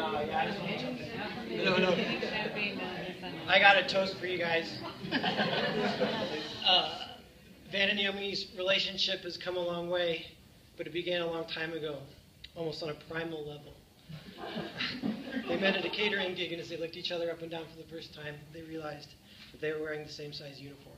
No. I got a toast for you guys. Vann and Naomi's relationship has come a long way, but it began a long time ago, almost on a primal level. They met at a catering gig, and as they looked each other up and down for the first time, they realized that they were wearing the same size uniform.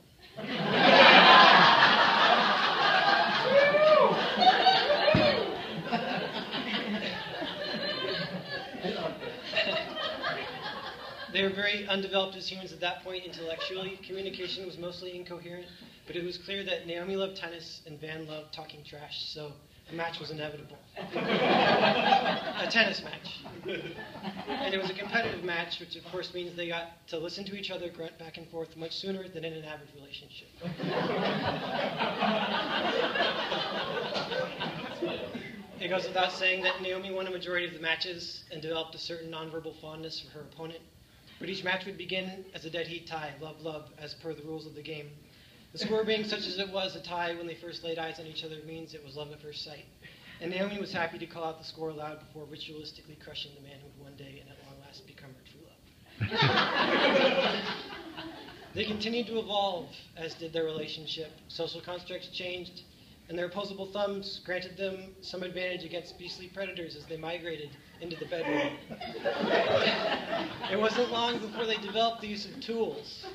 They were very undeveloped as humans at that point intellectually. Communication was mostly incoherent, but it was clear that Naomi loved tennis and Vann loved talking trash, so a match was inevitable. A tennis match. And it was a competitive match, which of course means they got to listen to each other grunt back and forth much sooner than in an average relationship. It goes without saying that Naomi won a majority of the matches and developed a certain nonverbal fondness for her opponent. But each match would begin as a dead heat tie, love, as per the rules of the game. The score being such as it was, a tie when they first laid eyes on each other means it was love at first sight. And Naomi was happy to call out the score aloud before ritualistically crushing the man who would one day and at long last become her true love. They continued to evolve, as did their relationship. Social constructs changed, and their opposable thumbs granted them some advantage against beastly predators as they migrated into the bedroom. It wasn't long before they developed the use of tools.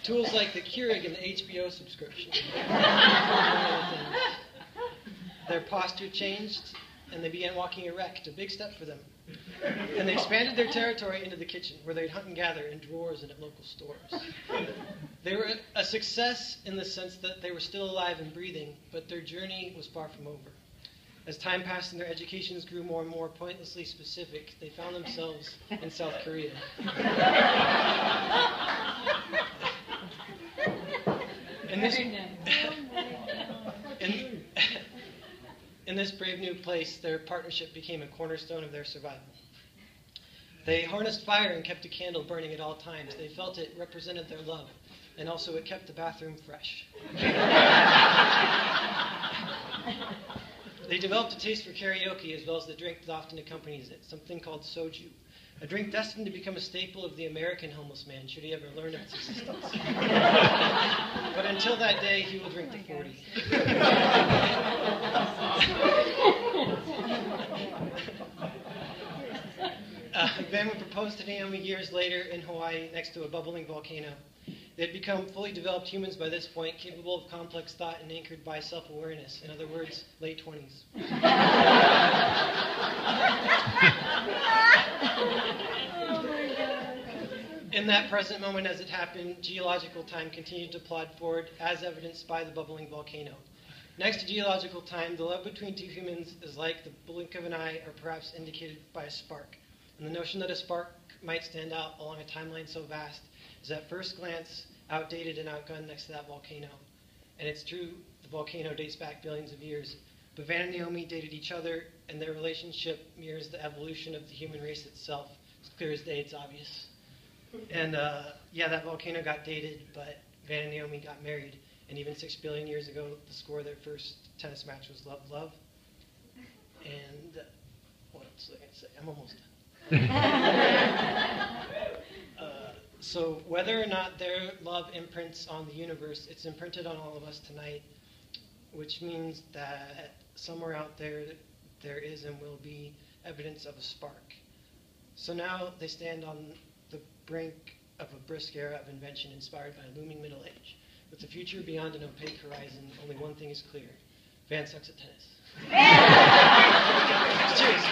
Tools like the Keurig and the HBO subscription. Their posture changed, and they began walking erect, a big step for them. And they expanded their territory into the kitchen, where they'd hunt and gather in drawers and at local stores. They were a success in the sense that they were still alive and breathing, but their journey was far from over. As time passed and their educations grew more and more pointlessly specific, they found themselves in South Korea. In this brave new place, their partnership became a cornerstone of their survival. They harnessed fire and kept a candle burning at all times. They felt it represented their love, and also it kept the bathroom fresh. They developed a taste for karaoke as well as the drink that often accompanies it, something called soju, a drink destined to become a staple of the American homeless man should he ever learn of its existence. But until that day, he will drink the 40. Vann would propose to Naomi years later in Hawaii next to a bubbling volcano. They had become fully developed humans by this point, capable of complex thought and anchored by self-awareness. In other words, late 20s. In that present moment as it happened, geological time continued to plod forward, as evidenced by the bubbling volcano. Next to geological time, the love between two humans is like the blink of an eye, or perhaps indicated by a spark. And the notion that a spark might stand out along a timeline so vast is at first glance outdated and outgunned next to that volcano. And it's true, the volcano dates back billions of years. But Vann and Naomi dated each other, and their relationship mirrors the evolution of the human race itself. It's clear as day, it's obvious. And that volcano got dated, but Vann and Naomi got married. And even 6 billion years ago, the score of their first tennis match was love. And what else was I going to say? I'm almost done. So whether or not their love imprints on the universe, it's imprinted on all of us tonight, which means that somewhere out there, there is and will be evidence of a spark. So now they stand on the brink of a brisk era of invention inspired by a looming middle age. With the future beyond an opaque horizon, only one thing is clear. Vann sucks at tennis. Cheers.